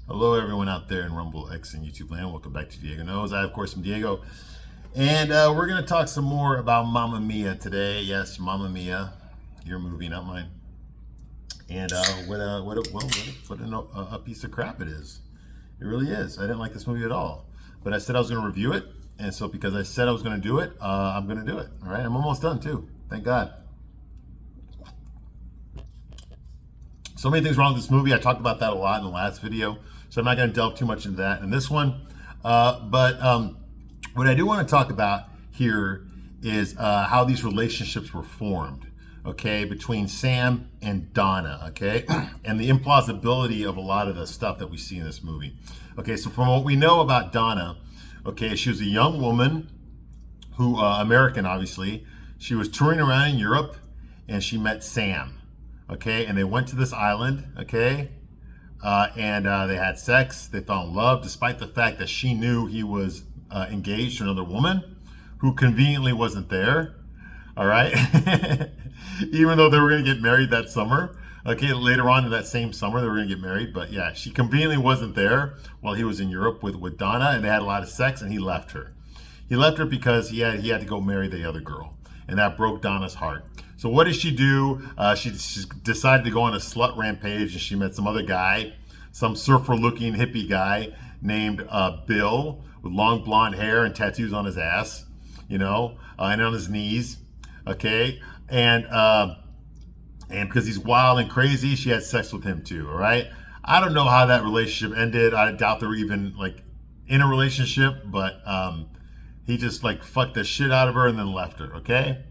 Hello, everyone out there in Rumble X and YouTube land. Welcome back to Diego Knows. I, of course, am Diego. And we're going to talk some more about Mamma Mia today. Yes, Mamma Mia, your movie, not mine. And what a piece of crap it is. It really is. I didn't like this movie at all. But I said I was going to review it. And so because I said I was going to do it, I'm going to do it. All right. I'm almost done, too. Thank God. So many things wrong with this movie. I talked about that a lot in the last video. So I'm not going to delve too much into that in this one. But what I do want to talk about here is how these relationships were formed, okay, between Sam and Donna, okay, and the implausibility of a lot of the stuff that we see in this movie. Okay, so from what we know about Donna, okay, she was a young woman who, American obviously, she was touring around in Europe and she met Sam. Okay, and they went to this island, okay, and they had sex. They fell in love, despite the fact that she knew he was engaged to another woman who conveniently wasn't there, all right? Even though they were going to get married that summer, okay, later on in that same summer, they were going to get married. But yeah, she conveniently wasn't there while he was in Europe with Donna, and they had a lot of sex, and he left her. He left her because he had to go marry the other girl, and that broke Donna's heart. So what did she do? She decided to go on a slut rampage, and she met some other guy, some surfer-looking hippie guy named Bill, with long blonde hair and tattoos on his ass, you know, and on his knees, okay? And because he's wild and crazy, she had sex with him too, all right? I don't know how that relationship ended. I doubt they were even like in a relationship, but he just like fucked the shit out of her and then left her, okay?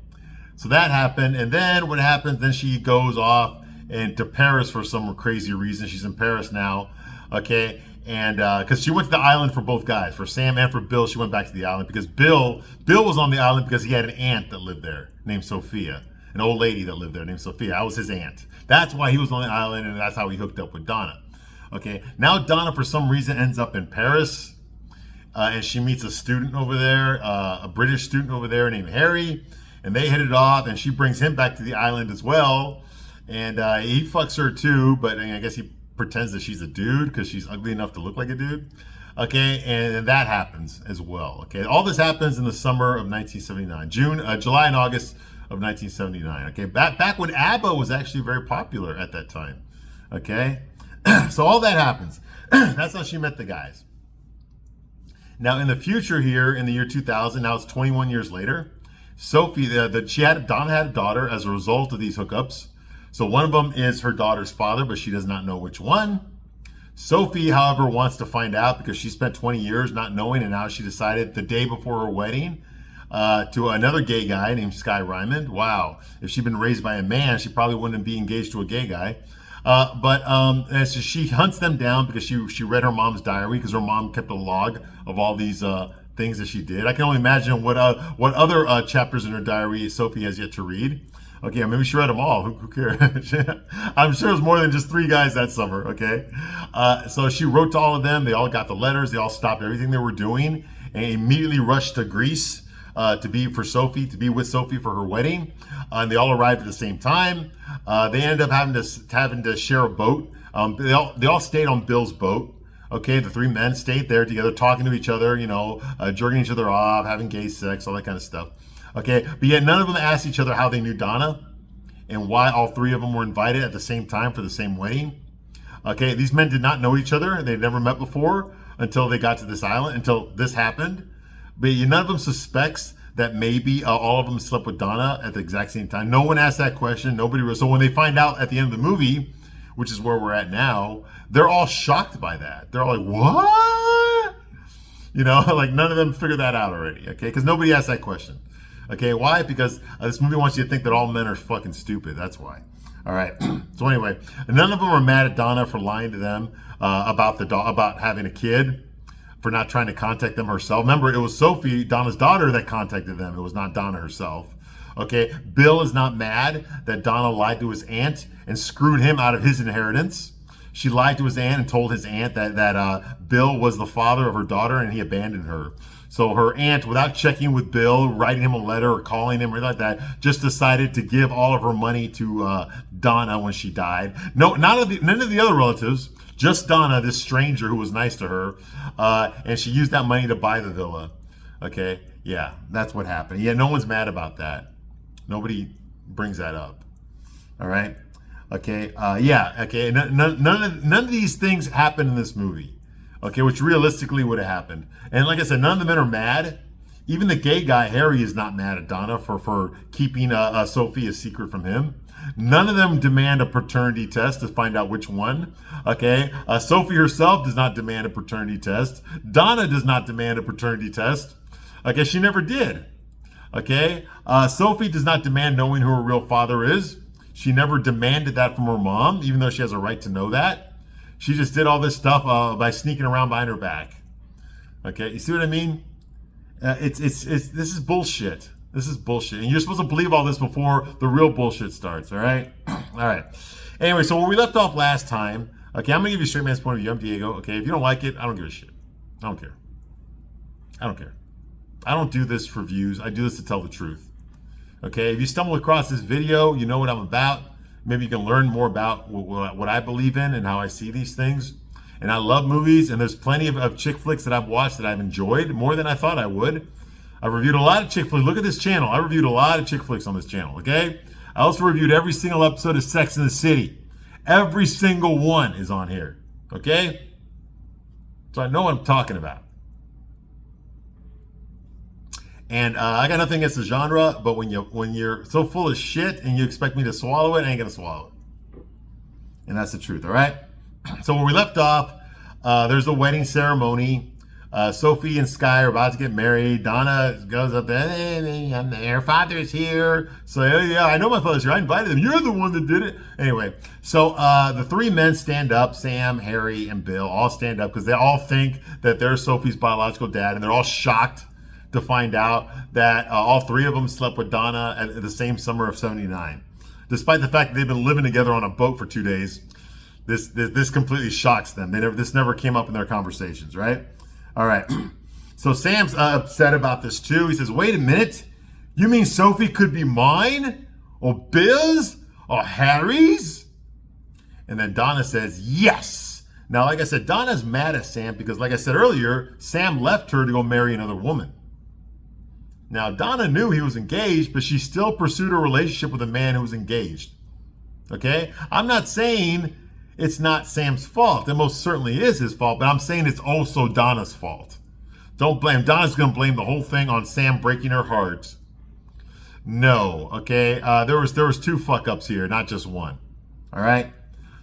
So that happened, and then what happens, then she goes off to Paris for some crazy reason. She's in Paris now, okay? And because she went to the island for both guys, for Sam and for Bill, she went back to the island because Bill was on the island because he had an aunt that lived there named Sophia, an old lady that lived there named Sophia. That was his aunt. That's why he was on the island, and that's how he hooked up with Donna, okay? Now Donna, for some reason, ends up in Paris, and she meets a student over there, a British student over there named Harry, and they hit it off, and she brings him back to the island as well, and he fucks her too, but I guess he pretends that she's a dude because she's ugly enough to look like a dude, okay, and that happens as well, okay. All this happens in the summer of 1979, July and August of 1979, okay, back when ABBA was actually very popular at that time, okay. So all that happens. That's how she met the guys. Now in the future here, in the year 2000, now it's 21 years later, Sophie, Donna had a daughter as a result of these hookups. So one of them is her daughter's father, but she does not know which one. Sophie, however, wants to find out because she spent 20 years not knowing, and now she decided the day before her wedding to another gay guy named Sky Ryman. Wow, if she'd been raised by a man, she probably wouldn't be engaged to a gay guy. And so she hunts them down because she read her mom's diary because her mom kept a log of all these things that she did. I can only imagine what other chapters in her diary Sophie has yet to read. Okay, maybe she read them all. Who cares? I'm sure it was more than just 3 guys that summer. Okay, so she wrote to all of them. They all got the letters. They all stopped everything they were doing and immediately rushed to Greece to be with Sophie for her wedding. And they all arrived at the same time. They ended up having to share a boat. They all stayed on Bill's boat. Okay, the 3 men stayed there together, talking to each other, you know, jerking each other off, having gay sex, all that kind of stuff. Okay, but yet none of them asked each other how they knew Donna and why all 3 of them were invited at the same time for the same wedding. Okay, these men did not know each other. They'd never met before until they got to this island, until this happened. But none of them suspects that maybe all of them slept with Donna at the exact same time. No one asked that question. Nobody was. So when they find out at the end of the movie, which is where we're at now, they're all shocked by that. They're all like, what? You know, like none of them figured that out already, okay? Because nobody asked that question. Okay, why? Because this movie wants you to think that all men are fucking stupid. That's why. All right. So anyway, none of them were mad at Donna for lying to them about having a kid, for not trying to contact them herself. Remember, it was Sophie, Donna's daughter, that contacted them. It was not Donna herself. Okay, Bill is not mad that Donna lied to his aunt and screwed him out of his inheritance. She lied to his aunt and told his aunt that Bill was the father of her daughter and he abandoned her. So her aunt, without checking with Bill, writing him a letter or calling him or anything like that, just decided to give all of her money to Donna when she died. No, none of the other relatives, just Donna, this stranger who was nice to her, and she used that money to buy the villa. Okay, yeah, that's what happened. Yeah, no one's mad about that. Nobody brings that up. All right. Okay. Yeah. Okay. None of these things happened in this movie. Okay, which realistically would have happened. And like I said, none of the men are mad. Even the gay guy, Harry, is not mad at Donna for keeping Sophie a secret from him. None of them demand a paternity test to find out which one. Okay, Sophie herself does not demand a paternity test. Donna does not demand a paternity test. Okay, she never did. Okay, Sophie does not demand knowing who her real father is. She never demanded that from her mom, even though she has a right to know that. She just did all this stuff by sneaking around behind her back. Okay, you see what I mean? This is bullshit. This is bullshit, and you're supposed to believe all this before the real bullshit starts. All right, all right. Anyway, so where we left off last time. Okay, I'm gonna give you a straight man's point of view. I'm Diego. Okay, if you don't like it, I don't give a shit. I don't care. I don't care. I don't do this for views. I do this to tell the truth. Okay, if you stumble across this video, you know what I'm about. Maybe you can learn more about what I believe in and how I see these things. And I love movies, and there's plenty of chick flicks that I've watched that I've enjoyed more than I thought I would. I've reviewed a lot of chick flicks. Look at this channel. I reviewed a lot of chick flicks on this channel, okay? I also reviewed every single episode of Sex and the City. Every single one is on here, okay? So I know what I'm talking about. And I got nothing against the genre, but when you're so full of shit and you expect me to swallow it, I ain't gonna swallow it. And that's the truth, all right? So where we left off, there's the wedding ceremony. Sophie and Sky are about to get married. Donna goes up there, hey, her father's here. So yeah, I know my father's here. I invited him. You're the one that did it. Anyway, so the three men stand up, Sam, Harry, and Bill, all stand up because they all think that they're Sophie's biological dad, and they're all shocked to find out that all three of them slept with Donna at the same summer of '79. Despite the fact that they've been living together on a boat for 2 days, this completely shocks them. This never came up in their conversations, right? All right. So Sam's upset about this too. He says, wait a minute. You mean Sophie could be mine? Or Bill's? Or Harry's? And then Donna says, yes. Now, like I said, Donna's mad at Sam because, like I said earlier, Sam left her to go marry another woman. Now, Donna knew he was engaged, but she still pursued a relationship with a man who was engaged. Okay? I'm not saying it's not Sam's fault. It most certainly is his fault, but I'm saying it's also Donna's fault. Don't blame. Donna's going to blame the whole thing on Sam breaking her heart. No, okay? There was two fuck-ups here, not just one. All right?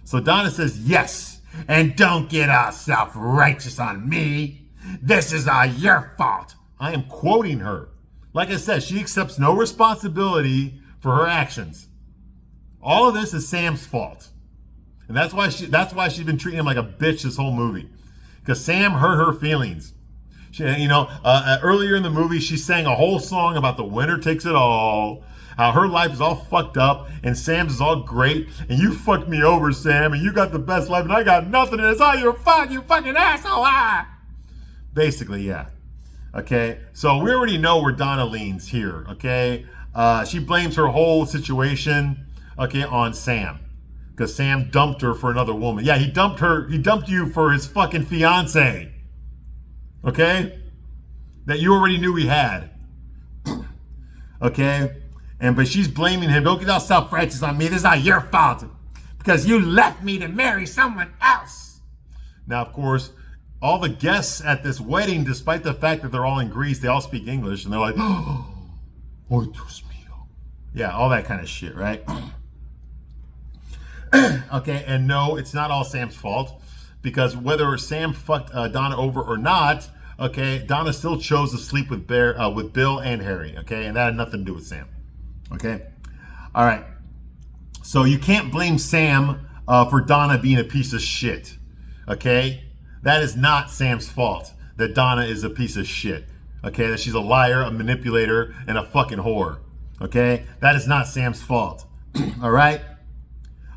So Donna says, yes, and don't get all self-righteous on me. This is all your fault. I am quoting her. Like I said, she accepts no responsibility for her actions. All of this is Sam's fault. And that's why she's been treating him like a bitch this whole movie. Because Sam hurt her feelings. Earlier in the movie, she sang a whole song about the winner takes it all. How her life is all fucked up and Sam's is all great. And you fucked me over, Sam, and you got the best life and I got nothing and it's all your fault, you fucking asshole. Ah! Basically, yeah. Okay, so we already know where Donna leans here, okay? She blames her whole situation, okay, on Sam. Because Sam dumped her for another woman. Yeah, he dumped you for his fucking fiance. Okay? That you already knew he had. Okay? But she's blaming him. Don't get all self-righteous on me. This is not your fault. Because you left me to marry someone else. Now, of course, all the guests at this wedding, despite the fact that they're all in Greece, they all speak English, and they're like, oh, Dios mío. Yeah, all that kind of shit, right? Okay, and no, it's not all Sam's fault, because whether Sam fucked Donna over or not, okay, Donna still chose to sleep with Bill and Harry, okay, and that had nothing to do with Sam, okay? All right, so you can't blame Sam for Donna being a piece of shit, okay? That is not Sam's fault that Donna is a piece of shit, okay? That she's a liar, a manipulator, and a fucking whore, okay? That is not Sam's fault, all right?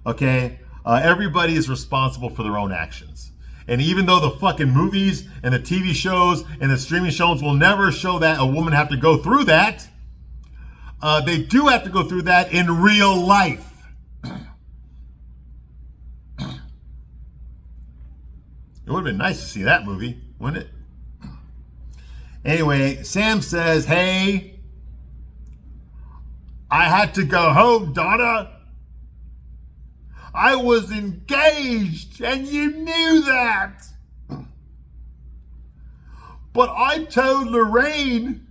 Okay? Everybody is responsible for their own actions. And even though the fucking movies and the TV shows and the streaming shows will never show that a woman have to go through that, they do have to go through that in real life. It would have been nice to see that movie, wouldn't it? Anyway, Sam says, hey, I had to go home, Donna. I was engaged and you knew that. But I told Lorraine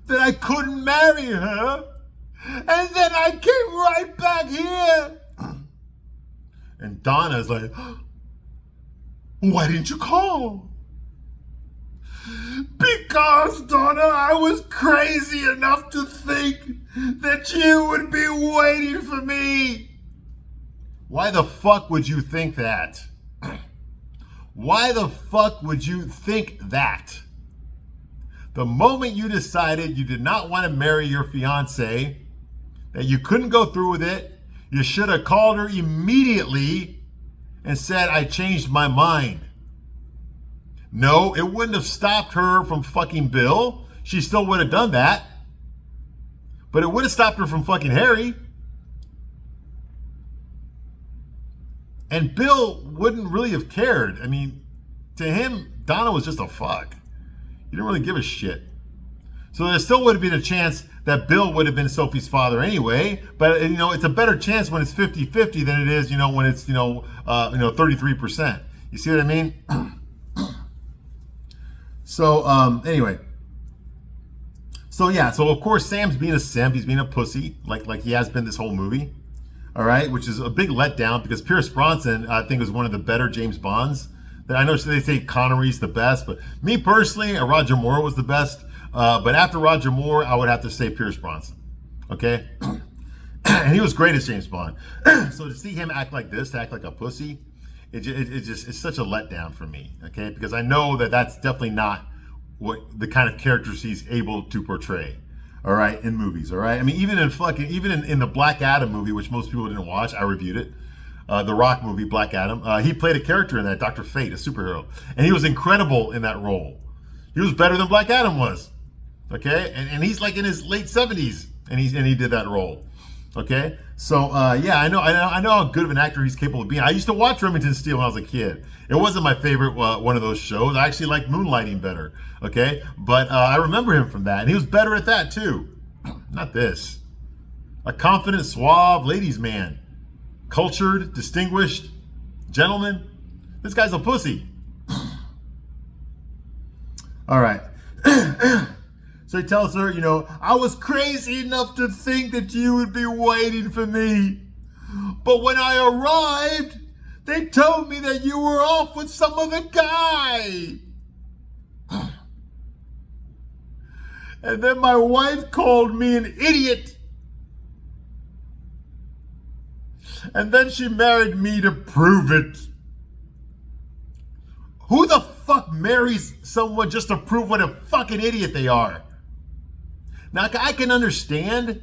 that I couldn't marry her. And then I came right back here. And Donna's like, why didn't you call? Because, Donna, I was crazy enough to think that you would be waiting for me. Why the fuck would you think that? Why the fuck would you think that? The moment you decided you did not want to marry your fiance, that you couldn't go through with it, you should have called her immediately and said, I changed my mind. No, it wouldn't have stopped her from fucking Bill. She still would have done that. But it would have stopped her from fucking Harry. And Bill wouldn't really have cared. I mean, to him, Donna was just a fuck. He didn't really give a shit. So there still would have been a chance that Bill would have been Sophie's father anyway. But, you know, it's a better chance when it's 50-50 than it is, you know, when it's, 33%. You see what I mean? So, anyway. So, yeah. So, of course, Sam's being a simp. He's being a pussy, like he has been this whole movie. All right? Which is a big letdown because Pierce Brosnan, I think, was one of the better James Bonds. That I know they say Connery's the best, but me personally, Roger Moore was the best. But after Roger Moore, I would have to say Pierce Brosnan. Okay? And he was great as James Bond. So to see him act like this, to act like a pussy, it's such a letdown for me. Okay? Because I know that that's definitely not what the kind of characters he's able to portray. All right? In movies. All right? I mean, even in the Black Adam movie, which most people didn't watch, I reviewed it. The Rock movie, Black Adam. He played a character in that, Dr. Fate, a superhero. And he was incredible in that role. He was better than Black Adam was. Okay? And he's like in his late 70s. And he did that role. Okay? So, yeah, I know how good of an actor he's capable of being. I used to watch Remington Steele when I was a kid. It wasn't my favorite one of those shows. I actually liked Moonlighting better. Okay? But I remember him from that. And he was better at that, too. Not this. A confident, suave ladies' man. Cultured, distinguished, gentleman. This guy's a pussy. All right. So he tells her, I was crazy enough to think that you would be waiting for me. But when I arrived, they told me that you were off with some other guy. And then my wife called me an idiot. And then she married me to prove it. Who the fuck marries someone just to prove what a fucking idiot they are? Now, I can understand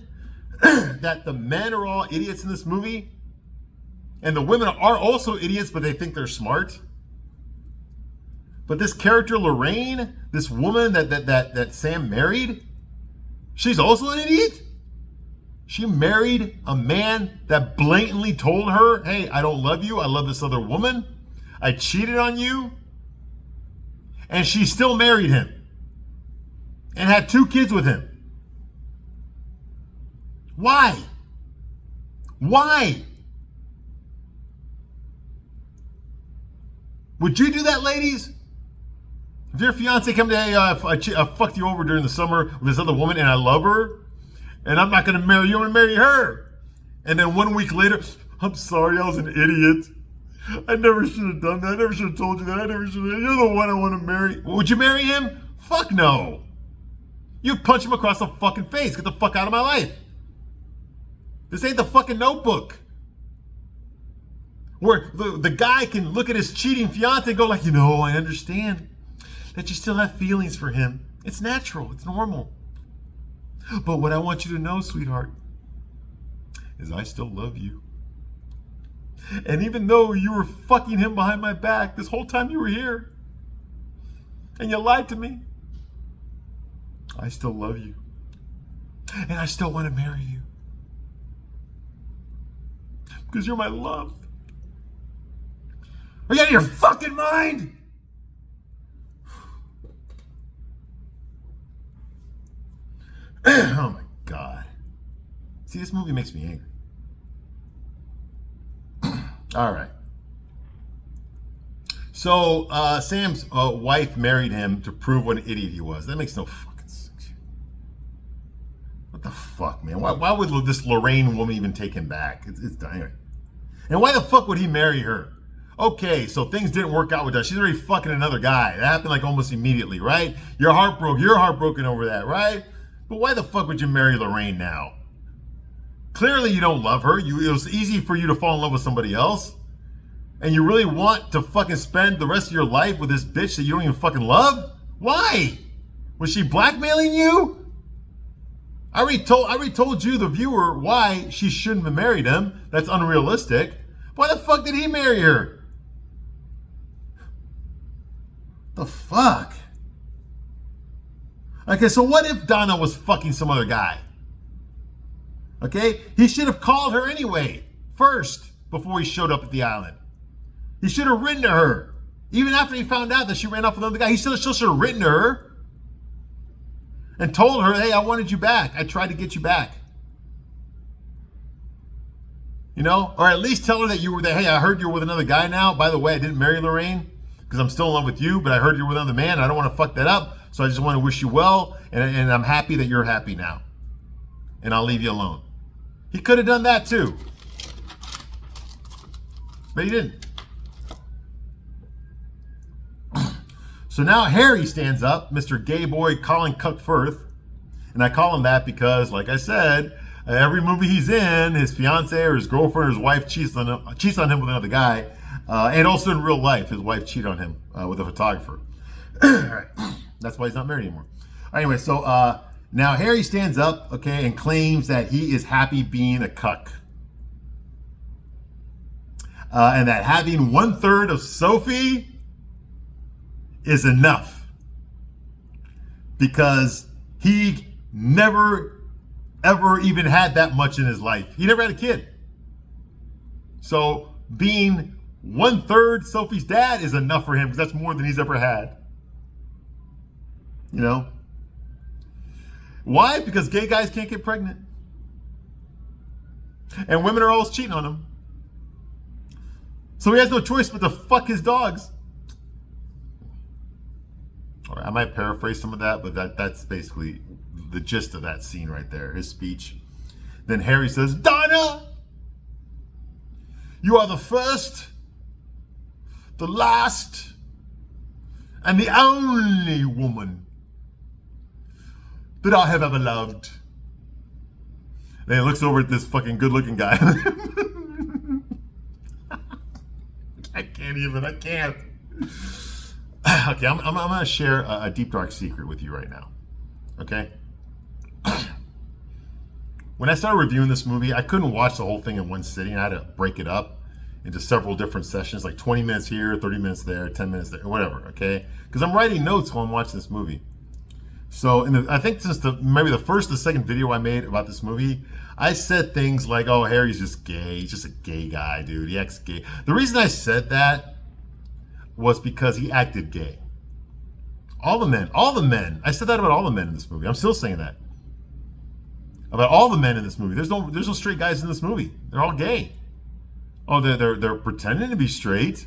that the men are all idiots in this movie. And the women are also idiots, but they think they're smart. But this character, Lorraine, this woman that Sam married, she's also an idiot? She married a man that blatantly told her, hey, I don't love you. I love this other woman. I cheated on you. And she still married him. And had 2 kids with him. Why? Why? Would you do that, ladies? If your fiance come to, hey, I fucked you over during the summer with this other woman and I love her, and I'm not going to marry you, I'm going to marry her. And then 1 week later, I'm sorry, I was an idiot. I never should have done that. I never should have told you that. I never should have. You're the one I want to marry. Would you marry him? Fuck no. You'd punch him across the fucking face. Get the fuck out of my life. This ain't the fucking Notebook. Where the guy can look at his cheating fiance and go like, I understand that you still have feelings for him. It's natural. It's normal. But what I want you to know, sweetheart, is I still love you. And even though you were fucking him behind my back this whole time you were here, and you lied to me, I still love you. And I still want to marry you. Because you're my love. Are you out of your fucking mind? Oh my God. See, this movie makes me angry. All right. So Sam's wife married him to prove what an idiot he was. That makes no fucking sense. What the fuck, man? Why would this Lorraine woman even take him back? It's done. Anyway. And why the fuck would he marry her? Okay, so things didn't work out with her. She's already fucking another guy. That happened like almost immediately, right? You're heartbroken. You're heartbroken over that, right? But why the fuck would you marry Lorraine now? Clearly you don't love her. It was easy for you to fall in love with somebody else. And you really want to fucking spend the rest of your life with this bitch that you don't even fucking love? Why? Was she blackmailing you? I already told you, the viewer, why she shouldn't have married him. That's unrealistic. Why the fuck did he marry her? The fuck? Okay, so what if Donna was fucking some other guy? Okay? He should have called her anyway, first, before he showed up at the island. He should have written to her. Even after he found out that she ran off with another guy, he still should have written to her and told her, hey, I wanted you back. I tried to get you back. You know? Or at least tell her that you were there. Hey, I heard you're with another guy now. By the way, I didn't marry Lorraine because I'm still in love with you, but I heard you're with another man. I don't want to fuck that up. So I just want to wish you well, and I'm happy that you're happy now. And I'll leave you alone. He could have done that too. But he didn't. So now Harry stands up, Mr. Gay Boy Colin Cuckforth. And I call him that because, like I said, every movie he's in, his fiance or his girlfriend or his wife cheats on him with another guy. And also in real life, his wife cheated on him with a photographer. All right. That's why he's not married anymore. Anyway, so now Harry stands up, okay, and claims that he is happy being a cuck. And that having 1/3 of Sophie is enough. Because he never, ever even had that much in his life. He never had a kid. So being 1/3 Sophie's dad is enough for him because that's more than he's ever had. You know? Why? Because gay guys can't get pregnant. And women are always cheating on him. So he has no choice but to fuck his dogs. All right, I might paraphrase some of that, but that's basically the gist of that scene right there, his speech. Then Harry says, Donna, you are the first, the last, and the only woman that I have ever loved. Then he looks over at this fucking good-looking guy. I can't. Okay, I'm going to share a deep, dark secret with you right now. Okay? When I started reviewing this movie, I couldn't watch the whole thing in one sitting. I had to break it up into several different sessions, like 20 minutes here, 30 minutes there, 10 minutes there, whatever, okay? Because I'm writing notes while I'm watching this movie. So I think since maybe the first or second video I made about this movie, I said things like, oh, Harry's just gay. He's just a gay guy, dude. He acts gay. The reason I said that was because he acted gay. All the men. I said that about all the men in this movie. I'm still saying that. About all the men in this movie. There's no straight guys in this movie. They're all gay. Oh, they're pretending to be straight,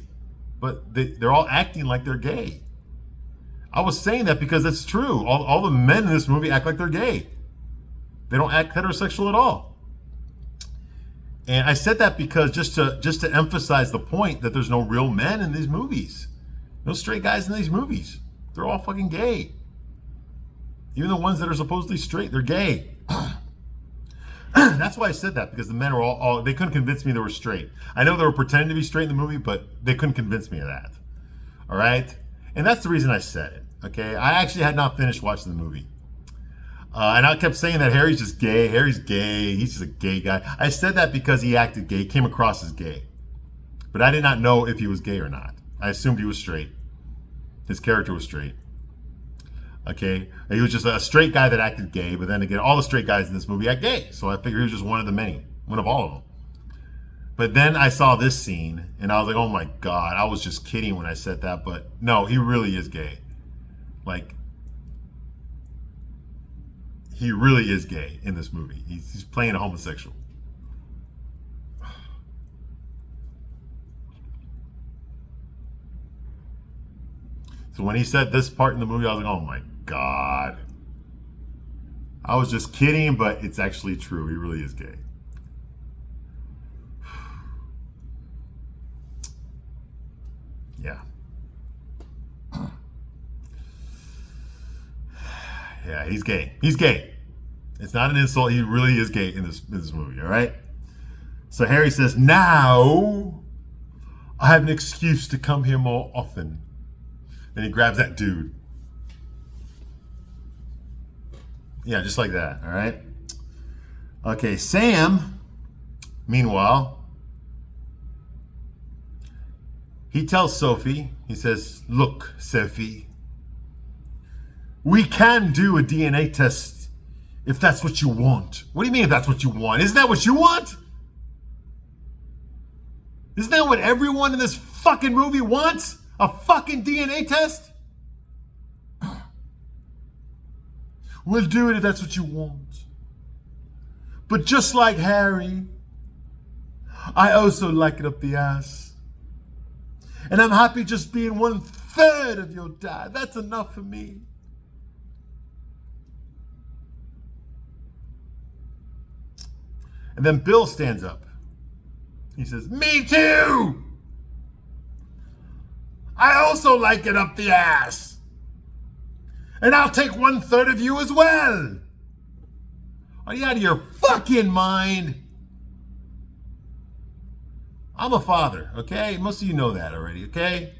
but they're all acting like they're gay. I was saying that because that's true. All the men in this movie act like they're gay. They don't act heterosexual at all. And I said that because just to emphasize the point that there's no real men in these movies. No straight guys in these movies. They're all fucking gay. Even the ones that are supposedly straight, they're gay. That's why I said that, because the men were all they couldn't convince me they were straight. I know they were pretending to be straight in the movie, but they couldn't convince me of that. All right? And that's the reason I said it, okay? I actually had not finished watching the movie. And I kept saying that Harry's just gay. Harry's gay. He's just a gay guy. I said that because he acted gay, came across as gay. But I did not know if he was gay or not. I assumed he was straight. His character was straight. Okay? He was just a straight guy that acted gay, but then again, all the straight guys in this movie act gay. So I figured he was just one of the many, one of all of them. But then I saw this scene, and I was like, oh my God, I was just kidding when I said that, but no, he really is gay. Like, he really is gay in this movie. He's playing a homosexual. So when he said this part in the movie, I was like, oh my God. I was just kidding, but it's actually true. He really is gay. Yeah. Yeah, he's gay. He's gay. It's not an insult. He really is gay in this movie, all right? So Harry says, now I have an excuse to come here more often. And he grabs that dude. Yeah, just like that, all right? Okay, Sam, meanwhile, he tells Sophie, he says, look, Sophie, we can do a DNA test if that's what you want. What do you mean if that's what you want? Isn't that what you want? Isn't that what everyone in this fucking movie wants? A fucking DNA test? We'll do it if that's what you want. But just like Harry, I also like it up the ass. And I'm happy just being 1/3 of your dad. That's enough for me. And then Bill stands up. He says, me too! I also like it up the ass. And I'll take 1/3 of you as well. Are you out of your fucking mind? I'm a father, okay? Most of you know that already, okay?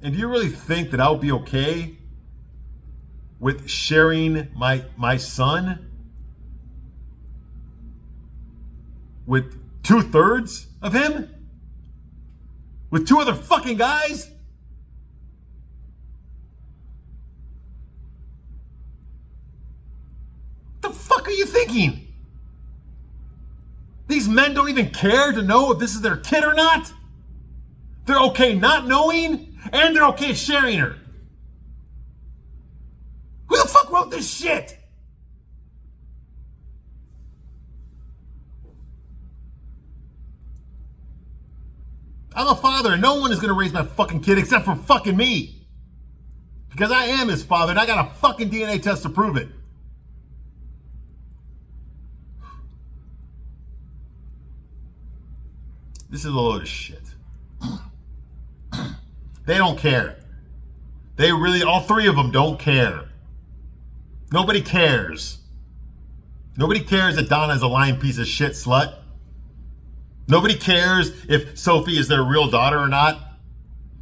And do you really think that I'll be okay with sharing my son with 2/3 of him? With 2 other fucking guys? What the fuck are you thinking? These men don't even care to know if this is their kid or not? They're okay not knowing, and they're okay sharing her. Who the fuck wrote this shit? I'm a father, and no one is gonna raise my fucking kid except for fucking me. Because I am his father, and I got a fucking DNA test to prove it. This is a load of shit. They don't care. They really, all 3 of them don't care. Nobody cares. Nobody cares that Donna is a lying piece of shit slut. Nobody cares if Sophie is their real daughter or not.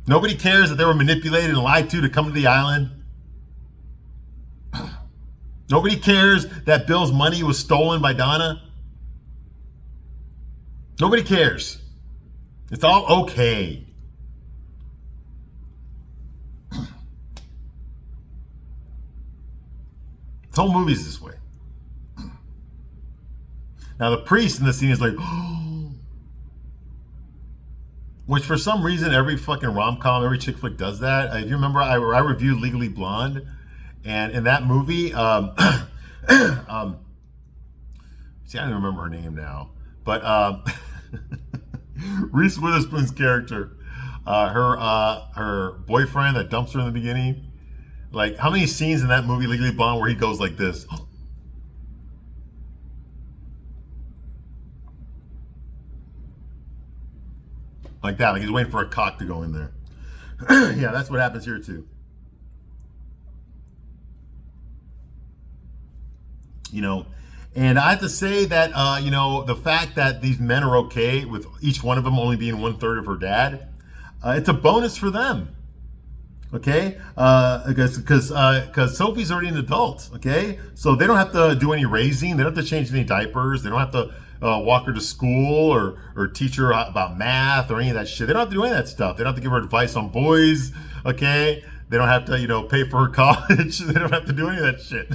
Nobody cares that they were manipulated and lied to come to the island. Nobody cares that Bill's money was stolen by Donna. Nobody cares. It's all okay. This whole movie's this way. Now the priest in the scene is like, which for some reason every fucking rom-com, every chick flick does that. If you remember, I reviewed Legally Blonde, and in that movie, see, I don't remember her name now, but Reese Witherspoon's character, her boyfriend that dumps her in the beginning. Like, how many scenes in that movie, Legally Blonde, where he goes like this? Like that, like he's waiting for a cock to go in there. Yeah, that's what happens here too. You know, and I have to say that, you know, the fact that these men are okay with each one of them only being 1/3 of her dad, it's a bonus for them. Okay, because Sophie's already an adult. Okay, so they don't have to do any raising. They don't have to change any diapers. They don't have to walk her to school or teach her about math or any of that shit. They don't have to do any of that stuff. They don't have to give her advice on boys, okay? They don't have to, pay for her college. They don't have to do any of that shit.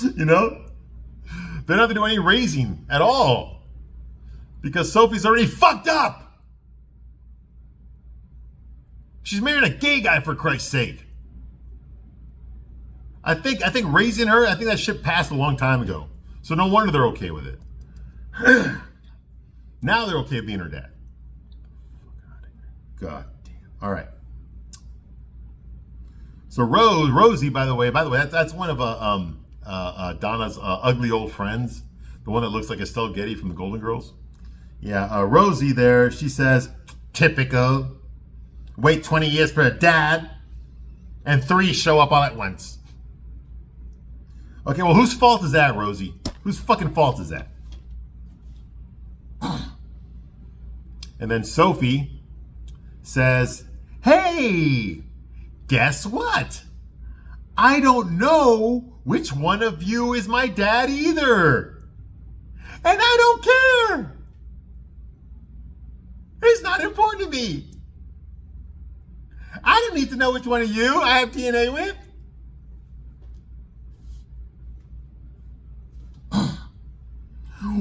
They don't have to do any raising at all because Sophie's already fucked up. She's married a gay guy, for Christ's sake. I think raising her, I think that shit passed a long time ago. So no wonder they're okay with it. Now they're okay with being her dad. God damn. All right. So Rosie, by the way, that's one of Donna's ugly old friends, the one that looks like Estelle Getty from the Golden Girls. Yeah, Rosie there, she says, typical. Wait 20 years for a dad, and 3 show up all at once. Okay, well, whose fault is that, Rosie? Whose fucking fault is that? And then Sophie says, hey, guess what? I don't know which one of you is my dad either. And I don't care. It's not important to me. I don't need to know which one of you I have DNA with.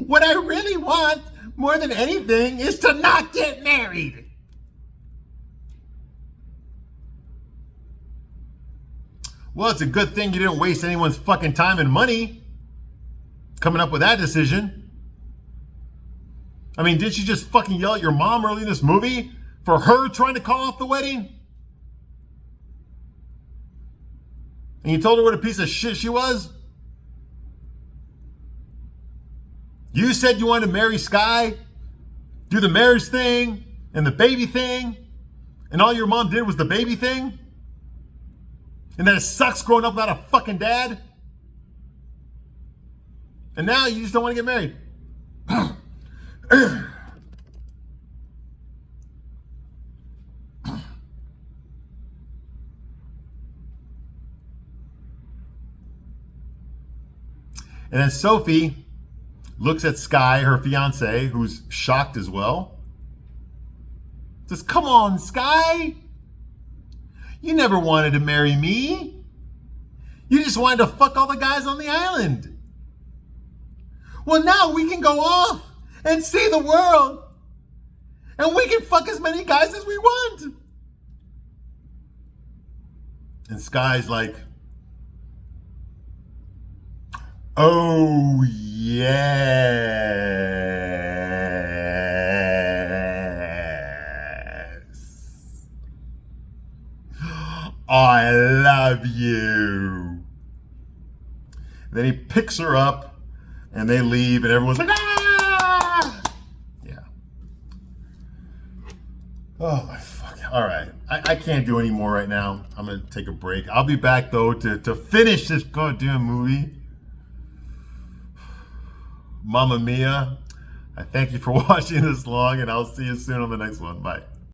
What I really want more than anything is to not get married. Well, it's a good thing you didn't waste anyone's fucking time and money coming up with that decision. I mean, did you just fucking yell at your mom early in this movie for her trying to call off the wedding? And you told her what a piece of shit she was? You said you wanted to marry Sky, do the marriage thing, and the baby thing, and all your mom did was the baby thing? And that it sucks growing up without a fucking dad? And now you just don't want to get married. And then Sophie looks at Sky, her fiance, who's shocked as well. Says, come on, Sky. You never wanted to marry me. You just wanted to fuck all the guys on the island. Well, now we can go off and see the world. And we can fuck as many guys as we want. And Sky's like, oh, yes. I love you. Then he picks her up and they leave and everyone's like, ah! Yeah. Oh my fuck. All right. I can't do any more right now. I'm going to take a break. I'll be back though to finish this goddamn movie. Mamma Mia, I thank you for watching this long, and I'll see you soon on the next one. Bye.